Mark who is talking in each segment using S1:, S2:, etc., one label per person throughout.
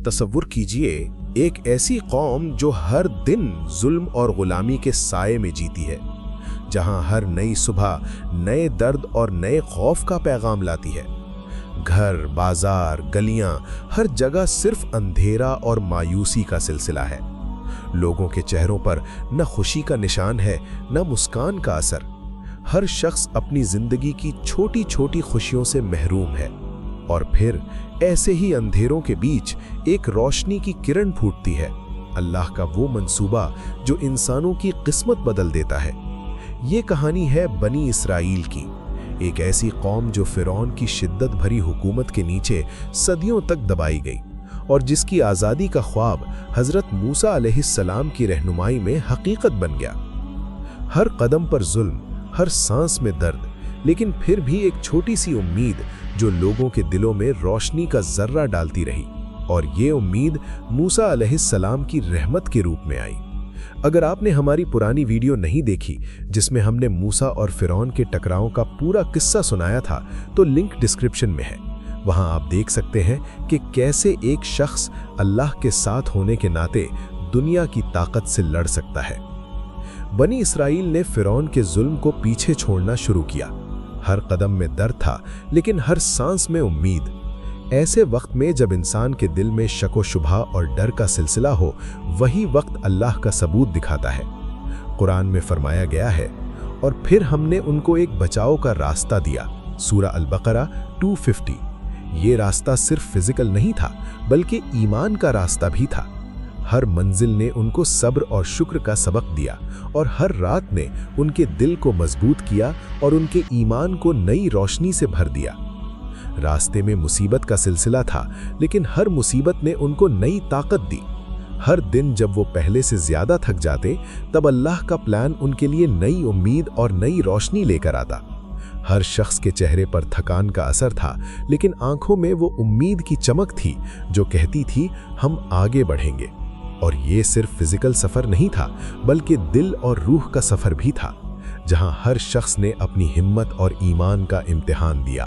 S1: तसव्वुर कीजिए एक ऐसी कौम जो हर दिन जुल्म और गुलामी के साए में जीती है, जहां हर नई सुबह नए दर्द और नए खौफ का पैगाम लाती है। घर, बाजार, गलियां, हर जगह सिर्फ अंधेरा और मायूसी का सिलसिला है। लोगों के चेहरों पर न खुशी का निशान है, न मुस्कान का असर। हर शख्स अपनी जिंदगी की छोटी छोटी खुशियों से महरूम है। और फिर ऐसे ही अंधेरों के बीच एक रोशनी की किरण फूटती है, अल्लाह का वो मंसूबा जो इंसानों की किस्मत बदल देता है। ये कहानी है बनी इसराइल की, एक ऐसी कौम जो फिरौन की शिद्दत भरी हुकूमत के नीचे सदियों तक दबाई गई और जिसकी आज़ादी का ख्वाब हज़रत मूसा अलैहिस्सलाम की रहनुमाई में हकीकत बन गया। हर कदम पर जुल्म, हर सांस में दर्द, लेकिन फिर भी एक छोटी सी उम्मीद जो लोगों के दिलों में रोशनी का जर्रा डालती रही, और ये उम्मीद मूसा अलैहिस्सलाम की रहमत के रूप में आई। अगर आपने हमारी पुरानी वीडियो नहीं देखी जिसमें हमने मूसा और फिरौन के टकराव का पूरा किस्सा सुनाया था, तो लिंक डिस्क्रिप्शन में है। वहां आप देख सकते हैं कि कैसे एक शख्स अल्लाह के साथ होने के नाते दुनिया की ताकत से लड़ सकता है। बनी इसराइल ने फिरौन के जुल्म को पीछे छोड़ना शुरू किया। हर कदम में दर्द था, लेकिन हर सांस में उम्मीद। ऐसे वक्त में जब इंसान के दिल में शक व शुबहा और डर का सिलसिला हो, वही वक्त अल्लाह का सबूत दिखाता है। कुरान में फरमाया गया है, और फिर हमने उनको एक बचाव का रास्ता दिया। सूरा अल-बकरा 250। ये रास्ता सिर्फ फिजिकल नहीं था, बल्कि ईमान का रास्ता भी था। हर मंजिल ने उनको सब्र और शुक्र का सबक दिया, और हर रात ने उनके दिल को मजबूत किया और उनके ईमान को नई रोशनी से भर दिया। रास्ते में मुसीबत का सिलसिला था, लेकिन हर मुसीबत ने उनको नई ताकत दी। हर दिन जब वो पहले से ज्यादा थक जाते, तब अल्लाह का प्लान उनके लिए नई उम्मीद और नई रोशनी लेकर आता। हर शख्स के चेहरे पर थकान का असर था, लेकिन आंखों में वो उम्मीद की चमक थी जो कहती थी हम आगे बढ़ेंगे। और ये सिर्फ फिजिकल सफर नहीं था, बल्कि दिल और रूह का सफर भी था, जहां हर शख्स ने अपनी हिम्मत और ईमान का इम्तिहान दिया।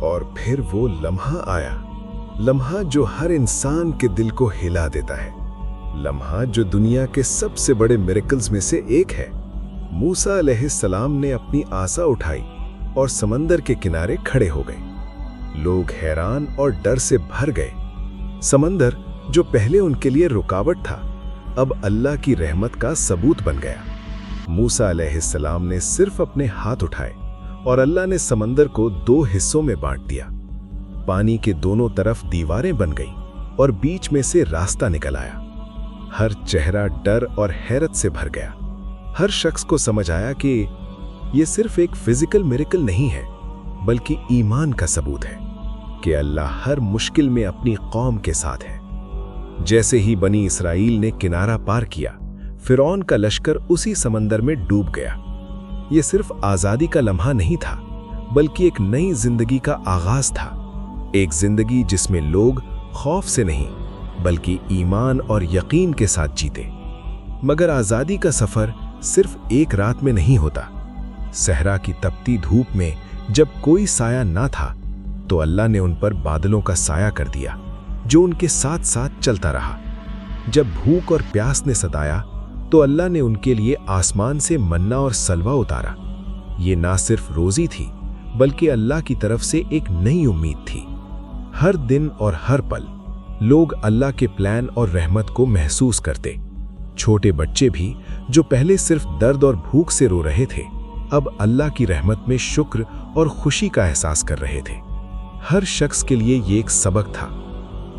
S1: और फिर वो लम्हा आया, लम्हा जो हर इंसान के दिल को हिला देता है, लम्हा जो दुनिया के सबसे बड़े मिरेकल्स में से एक है। मूसा अलैहिस्सलाम ने अपनी आसा उठाई और समंदर के किनारे खड़े हो गए। लोग हैरान और डर से भर गए। समंदर जो पहले उनके लिए रुकावट था, अब अल्लाह की रहमत का सबूत बन गया। मूसा अलैहिस्सलाम ने सिर्फ अपने हाथ उठाए और अल्लाह ने समंदर को दो हिस्सों में बांट दिया। पानी के दोनों तरफ दीवारें बन गईं और बीच में से रास्ता निकल आया। हर चेहरा डर और हैरत से भर गया। हर शख्स को समझ आया कि यह सिर्फ एक फिजिकल मिरेकल नहीं है, बल्कि ईमान का सबूत है कि अल्लाह हर मुश्किल में अपनी कौम के साथ है। जैसे ही बनी इसराइल ने किनारा पार किया, फिरौन का लश्कर उसी समंदर में डूब गया। यह सिर्फ आजादी का लम्हा नहीं था, बल्कि एक नई जिंदगी का आगाज था। एक जिंदगी जिसमें लोग खौफ से नहीं, बल्कि ईमान और यकीन के साथ जीते। मगर आजादी का सफर सिर्फ एक रात में नहीं होता। सहरा की तपती धूप में जब कोई साया ना था, तो अल्लाह ने उन पर बादलों का साया कर दिया, जो उनके साथ साथ चलता रहा। जब भूख और प्यास ने सताया, तो अल्लाह ने उनके लिए आसमान से मन्ना और सलवा उतारा। ये ना सिर्फ रोजी थी, बल्कि अल्लाह की तरफ से एक नई उम्मीद थी। हर दिन और हर पल लोग अल्लाह के प्लान और रहमत को महसूस करते। छोटे बच्चे भी जो पहले सिर्फ दर्द और भूख से रो रहे थे, अब अल्लाह की रहमत में शुक्र और खुशी का एहसास कर रहे थे। हर शख्स के लिए ये एक सबक था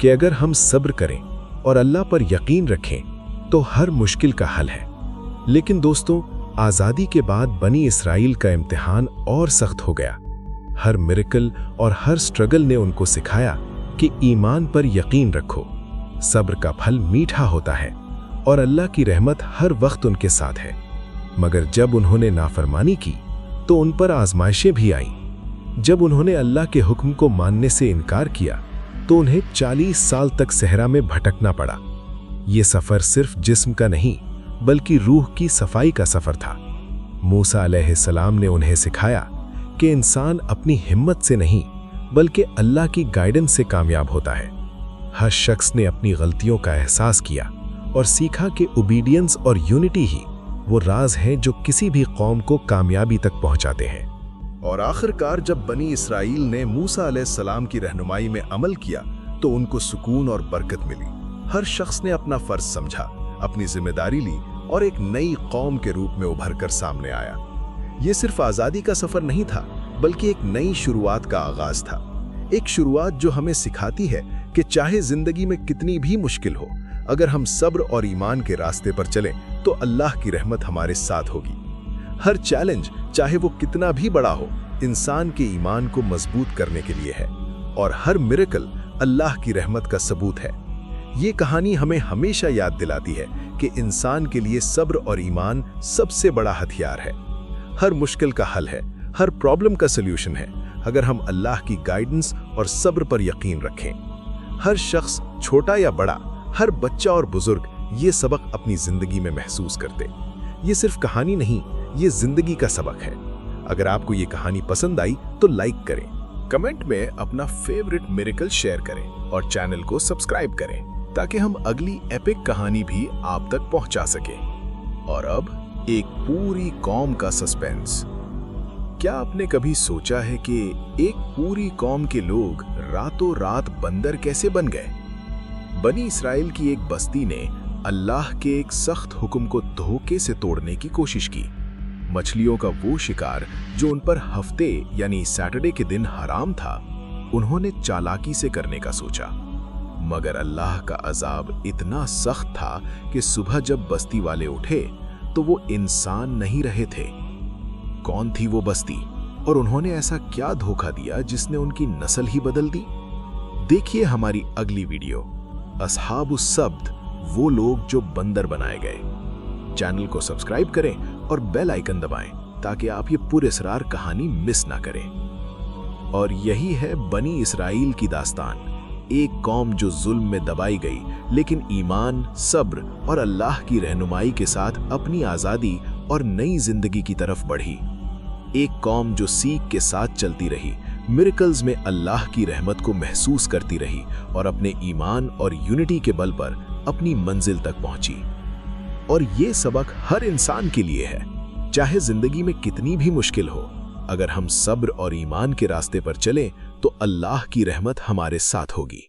S1: कि अगर हम सब्र करें और अल्लाह पर यकीन रखें, तो हर मुश्किल का हल है। लेकिन दोस्तों, आज़ादी के बाद बनी इसराइल का इम्तिहान और सख्त हो गया। हर मिरेकल और हर स्ट्रगल ने उनको सिखाया कि ईमान पर यकीन रखो, सब्र का फल मीठा होता है और अल्लाह की रहमत हर वक्त उनके साथ है। मगर जब उन्होंने नाफरमानी की, तो उन पर आजमाइशें भी आईं। जब उन्होंने अल्लाह के हुक्म को मानने से इनकार किया, तो उन्हें 40 साल तक सहरा में भटकना पड़ा। ये सफर सिर्फ जिस्म का नहीं, बल्कि रूह की सफाई का सफर था। मूसा अलैहिस्सलाम ने उन्हें सिखाया कि इंसान अपनी हिम्मत से नहीं, बल्कि अल्लाह की गाइडेंस से कामयाब होता है। हर शख्स ने अपनी गलतियों का एहसास किया और सीखा कि ओबीडियंस और यूनिटी ही वो राज हैं जो किसी भी कौम को कामयाबी तक पहुंचाते हैं। और आखिरकार जब बनी इसराइल ने मूसा अलैहिस्सलाम की रहनुमाई में अमल किया तो उनको सुकून और बरकत मिली। हर शख्स ने अपना फर्ज समझा, अपनी जिम्मेदारी ली और एक नई कौम के रूप में उभर कर सामने आया। ये सिर्फ आज़ादी का सफ़र नहीं था, बल्कि एक नई शुरुआत का आगाज़ था। एक शुरुआत जो हमें सिखाती है कि चाहे ज़िंदगी में कितनी भी मुश्किल हो, अगर हम सब्र और ईमान के रास्ते पर चलें तो अल्लाह की रहमत हमारे साथ होगी। हर चैलेंज, चाहे वो कितना भी बड़ा हो, इंसान के ईमान को मजबूत करने के लिए है और हर मिरेकल अल्लाह की रहमत का सबूत है। ये कहानी हमें हमेशा याद दिलाती है कि इंसान के लिए सब्र और ईमान सबसे बड़ा हथियार है। हर मुश्किल का हल है, हर प्रॉब्लम का सल्यूशन है, अगर हम अल्लाह की गाइडेंस और सब्र पर यकीन रखें। हर शख्स, छोटा या बड़ा, हर बच्चा और बुजुर्ग ये सबक अपनी जिंदगी में महसूस करते। ये सिर्फ कहानी नहीं, ये जिंदगी का सबक है। अगर आपको ये कहानी पसंद आई तो लाइक करें, कमेंट में अपना फेवरेट मिरेकल शेयर करें और चैनल को सब्सक्राइब करें ताकि हम अगली एपिक कहानी भी आप तक पहुंचा सकें। और अब एक पूरी कौम का सस्पेंस। क्या आपने कभी सोचा है कि एक पूरी कौम के लोग रातों रात बंदर कैसे बन गए? बनी इसराइल की एक बस्ती ने अल्लाह के एक सख्त हुक्म को धोखे से तोड़ने की कोशिश की। मछलियों का वो शिकार जो उन पर हफ्ते यानी सैटरडे के दिन हराम था, उन्होंने चालाकी से करने का सोचा। मगर अल्लाह का अजाब इतना सख्त था कि सुबह जब बस्ती वाले उठे तो वो इंसान नहीं रहे थे। कौन थी वो बस्ती और उन्होंने ऐसा क्या धोखा दिया जिसने उनकी नस्ल ही बदल दी? देखिए हमारी अगली वीडियो, अस्हाबुस सब्त, वो लोग जो बंदर बनाए गए। चैनल को सब्सक्राइब करें और बेल आइकन दबाएं ताकि आप ये पुरअसरार कहानी मिस ना करें। और यही है बनी इसराइल की दास्तान, एक कौम जो जुल्म में दबाई गई लेकिन ईमान, सब्र और अल्लाह की रहनुमाई के साथ अपनी आज़ादी और नई जिंदगी की तरफ बढ़ी। एक कौम जो सीख के साथ चलती रही, मिरेकल्स में अल्लाह की रहमत को महसूस करती रही और अपने ईमान और यूनिटी के बल पर अपनी मंजिल तक पहुंची। और ये सबक हर इंसान के लिए है, चाहे जिंदगी में कितनी भी मुश्किल हो, अगर हम सब्र और ईमान के रास्ते पर चलें तो अल्लाह की रहमत हमारे साथ होगी।